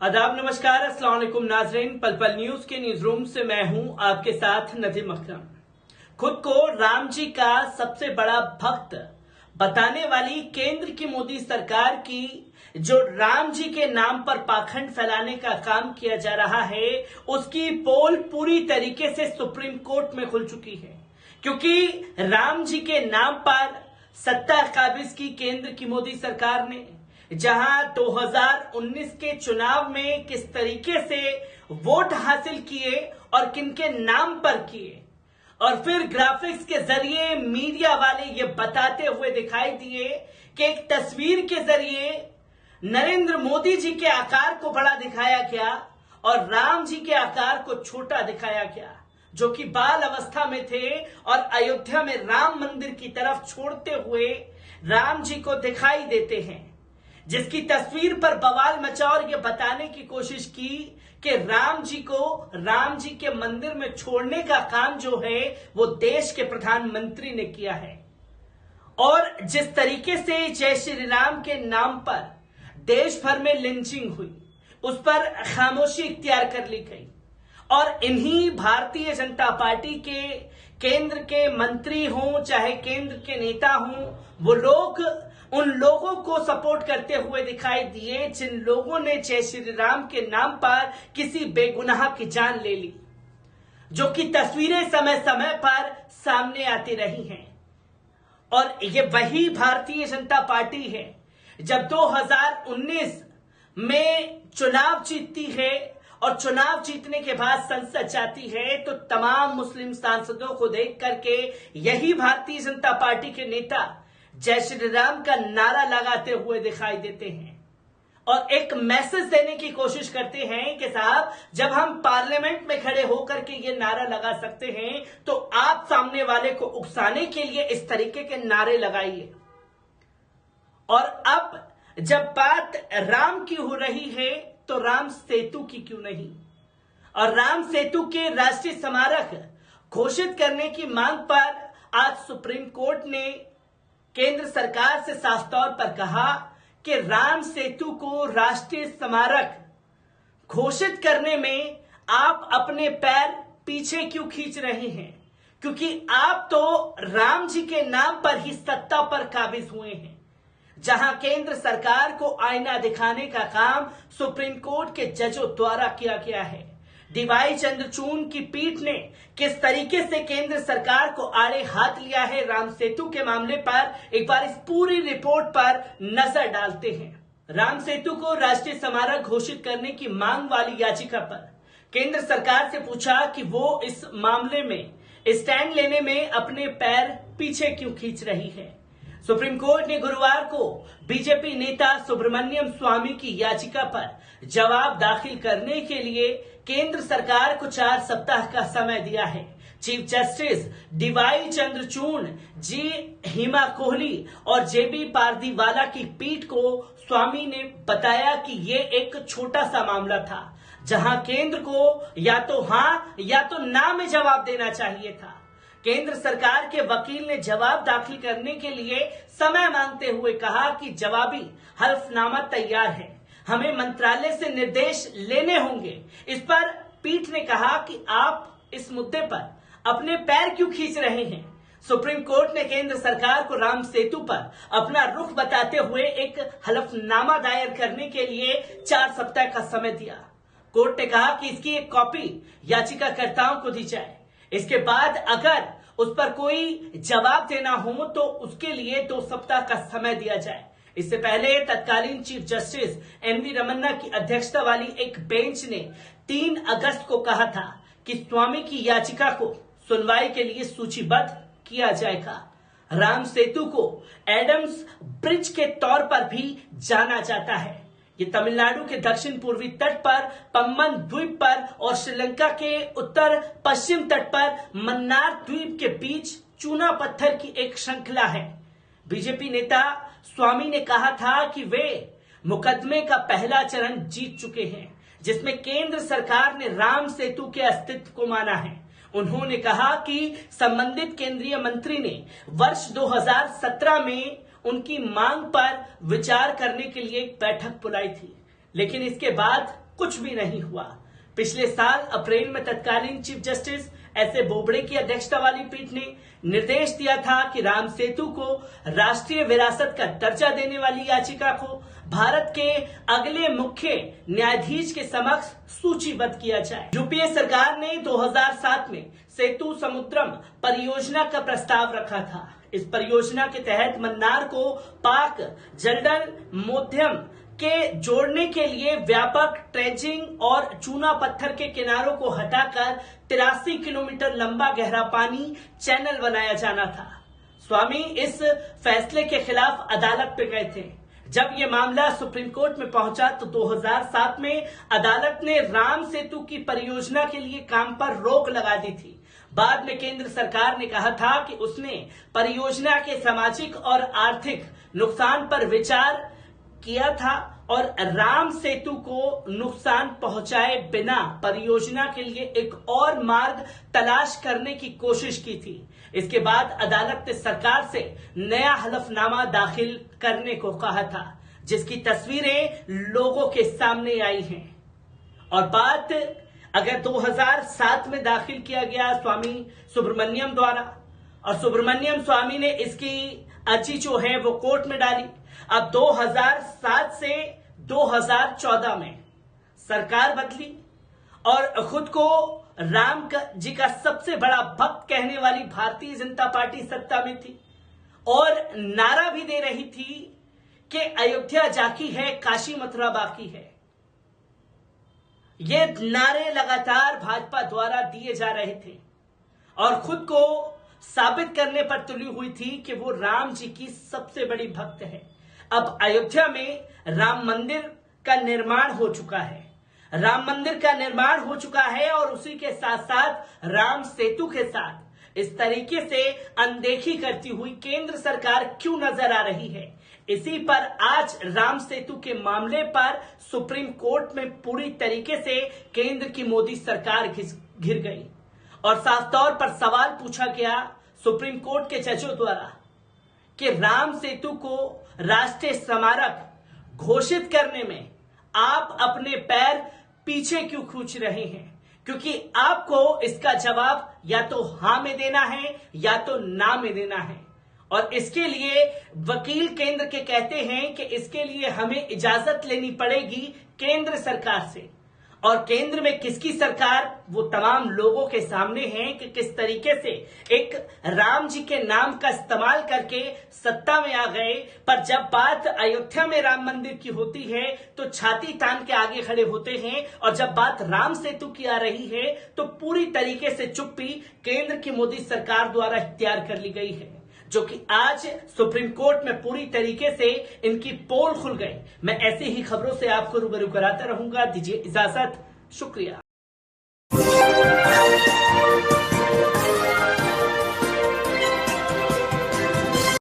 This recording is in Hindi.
आदाब, नमस्कार, अस्सलाम वालेकुम नाजरीन। पल पल न्यूज के न्यूज रूम से मैं हूं आपके साथ नदीम अकरम। खुद को राम जी का सबसे बड़ा भक्त बताने वाली केंद्र की मोदी सरकार की जो राम जी के नाम पर पाखंड फैलाने का काम किया जा रहा है, उसकी पोल पूरी तरीके से सुप्रीम कोर्ट में खुल चुकी है। क्योंकि राम जी के नाम पर सत्ता काबिज की केंद्र की मोदी सरकार ने जहां 2019 के चुनाव में किस तरीके से वोट हासिल किए और किनके नाम पर किए, और फिर ग्राफिक्स के जरिए मीडिया वाले ये बताते हुए दिखाई दिए कि एक तस्वीर के जरिए नरेंद्र मोदी जी के आकार को बड़ा दिखाया गया और राम जी के आकार को छोटा दिखाया गया, जो कि बाल अवस्था में थे और अयोध्या में राम मंदिर की तरफ छोड़ते हुए राम जी को दिखाई देते हैं, जिसकी तस्वीर पर बवाल मचा और ये बताने की कोशिश की कि राम जी को राम जी के मंदिर में छोड़ने का काम जो है वो देश के प्रधानमंत्री ने किया है। और जिस तरीके से जय श्री राम के नाम पर देश भर में लिंचिंग हुई, उस पर खामोशी इख्तियार कर ली गई और इन्हीं भारतीय जनता पार्टी के केंद्र के मंत्री हों चाहे केंद्र के नेता हों, वो लोग उन लोगों को सपोर्ट करते हुए दिखाई दिए जिन लोगों ने जय श्री राम के नाम पर किसी बेगुनाह की जान ले ली, जो कि तस्वीरें समय समय पर सामने आती रही हैं। और ये वही भारतीय जनता पार्टी है जब 2019 में चुनाव जीतती है और चुनाव जीतने के बाद संसद जाती है तो तमाम मुस्लिम सांसदों को देख करके यही भारतीय जनता पार्टी के नेता जय श्री राम का नारा लगाते हुए दिखाई देते हैं और एक मैसेज देने की कोशिश करते हैं कि साहब, जब हम पार्लियामेंट में खड़े होकर के ये नारा लगा सकते हैं तो आप सामने वाले को उकसाने के लिए इस तरीके के नारे लगाइए। और अब जब बात राम की हो रही है तो राम सेतु की क्यों नहीं, और राम सेतु के राष्ट्रीय स्मारक घोषित करने की मांग पर आज सुप्रीम कोर्ट ने केंद्र सरकार से साफ तौर पर कहा कि राम सेतु को राष्ट्रीय स्मारक घोषित करने में आप अपने पैर पीछे क्यों खींच रहे हैं, क्योंकि आप तो राम जी के नाम पर ही सत्ता पर काबिज हुए हैं। जहां केंद्र सरकार को आईना दिखाने का काम सुप्रीम कोर्ट के जजों द्वारा किया गया है। डीवाई चंद्रचूड़ की पीठ ने किस तरीके से केंद्र सरकार को आड़े हाथ लिया है राम सेतु के मामले पर, एक बार इस पूरी रिपोर्ट पर नजर डालते हैं। राम सेतु को राष्ट्रीय स्मारक घोषित करने की मांग वाली याचिका पर केंद्र सरकार से पूछा कि वो इस मामले में स्टैंड लेने में अपने पैर पीछे क्यों खींच रही है। सुप्रीम कोर्ट ने गुरुवार को बीजेपी नेता सुब्रमण्यम स्वामी की याचिका पर जवाब दाखिल करने के लिए केंद्र सरकार को 4 सप्ताह का समय दिया है। चीफ जस्टिस डीवाई चंद्रचूड़ जी, हिमा कोहली और जेबी पारदीवाला की पीठ को स्वामी ने बताया कि ये एक छोटा सा मामला था जहां केंद्र को या तो हां या तो ना में जवाब देना चाहिए था। केंद्र सरकार के वकील ने जवाब दाखिल करने के लिए समय मांगते हुए कहा कि जवाबी हल्फनामा तैयार है, हमें मंत्रालय से निर्देश लेने होंगे। इस पर पीठ ने कहा कि आप इस मुद्दे पर अपने पैर क्यों खींच रहे हैं। सुप्रीम कोर्ट ने केंद्र सरकार को राम सेतु पर अपना रुख बताते हुए एक हलफनामा दायर करने के लिए 4 सप्ताह का समय दिया। कोर्ट ने कहा कि इसकी एक कॉपी याचिकाकर्ताओं को दी जाए, इसके बाद अगर उस पर कोई जवाब देना हो तो उसके लिए 2 सप्ताह का समय दिया जाए। इससे पहले तत्कालीन चीफ जस्टिस एनवी रमन्ना की अध्यक्षता वाली एक बेंच ने 3 अगस्त को कहा था कि स्वामी की याचिका को सुनवाई के लिए सूचीबद्ध किया जाएगा। राम सेतु को एडम्स ब्रिज के तौर पर भी जाना जाता है। ये तमिलनाडु के दक्षिण पूर्वी तट पर पम्बन द्वीप पर और श्रीलंका के उत्तर पश्चिम तट पर मन्नार द्वीप के बीच चूना पत्थर की एक श्रृंखला है। बीजेपी नेता स्वामी ने कहा था कि वे मुकदमे का पहला चरण जीत चुके हैं, जिसमें केंद्र सरकार ने राम सेतु के अस्तित्व को माना है। उन्होंने कहा कि संबंधित केंद्रीय मंत्री ने वर्ष 2017 में उनकी मांग पर विचार करने के लिए एक बैठक बुलाई थी, लेकिन इसके बाद कुछ भी नहीं हुआ। पिछले साल अप्रैल में तत्कालीन चीफ जस्टिस एस.ए. बोबड़े की अध्यक्षता वाली पीठ ने निर्देश दिया था कि राम सेतु को राष्ट्रीय विरासत का दर्जा देने वाली याचिका को भारत के अगले मुख्य न्यायाधीश के समक्ष सूचीबद्ध किया जाए। यूपीए सरकार ने 2007 में सेतु समुद्रम परियोजना का प्रस्ताव रखा था। इस परियोजना के तहत मन्नार को पाक जलडल मोध्यम के जोड़ने के लिए व्यापक ट्रेंचिंग और चूना पत्थर के किनारों को हटाकर 83 किलोमीटर लंबा गहरा पानी चैनल बनाया जाना था। स्वामी इस फैसले के खिलाफ अदालत पे गए थे। जब ये मामला सुप्रीम कोर्ट में पहुंचा तो 2007 में अदालत ने राम सेतु की परियोजना के लिए काम पर रोक लगा दी थी। बाद में केंद्र सरकार ने कहा था कि उसने परियोजना के सामाजिक और आर्थिक नुकसान पर विचार किया था और राम सेतु को नुकसान पहुंचाए बिना परियोजना के लिए एक और मार्ग तलाश करने की कोशिश की थी। इसके बाद अदालत ने सरकार से नया हलफनामा दाखिल करने को कहा था, जिसकी तस्वीरें लोगों के सामने आई हैं। और बात अगर 2007 में दाखिल किया गया स्वामी सुब्रमण्यम द्वारा, और सुब्रमण्यम स्वामी ने इसकी अर्जी जो है वो कोर्ट में डाली। अब 2007 से 2014 में सरकार बदली और खुद को राम जी का सबसे बड़ा भक्त कहने वाली भारतीय जनता पार्टी सत्ता में थी और नारा भी दे रही थी कि अयोध्या जाकी है, काशी मथुरा बाकी है। ये नारे लगातार भाजपा द्वारा दिए जा रहे थे और खुद को साबित करने पर तुली हुई थी कि वो राम जी की सबसे बड़ी भक्त है। अब अयोध्या में राम मंदिर का निर्माण हो चुका है। राम मंदिर का निर्माण हो चुका है और उसी के साथ साथ राम सेतु के साथ इस तरीके से अनदेखी करती हुई केंद्र सरकार क्यों नजर आ रही है। इसी पर आज राम सेतु के मामले पर सुप्रीम कोर्ट में पूरी तरीके से केंद्र की मोदी सरकार घिर गई और साफ तौर पर सवाल पूछा गया सुप्रीम कोर्ट के जजों द्वारा कि राम सेतु को राष्ट्रीय स्मारक घोषित करने में आप अपने पैर पीछे क्यों खींच रहे हैं, क्योंकि आपको इसका जवाब या तो हां में देना है या तो ना में देना है। और इसके लिए वकील केंद्र के कहते हैं कि इसके लिए हमें इजाजत लेनी पड़ेगी केंद्र सरकार से। और केंद्र में किसकी सरकार, वो तमाम लोगों के सामने है कि किस तरीके से एक राम जी के नाम का इस्तेमाल करके सत्ता में आ गए, पर जब बात अयोध्या में राम मंदिर की होती है तो छाती तान के आगे खड़े होते हैं और जब बात राम सेतु की आ रही है तो पूरी तरीके से चुप्पी केंद्र की मोदी सरकार द्वारा इख्तियार कर ली गई है, जो कि आज सुप्रीम कोर्ट में पूरी तरीके से इनकी पोल खुल गई। मैं ऐसी ही खबरों से आपको रूबरू कराता रहूंगा। दीजिए इजाजत, शुक्रिया।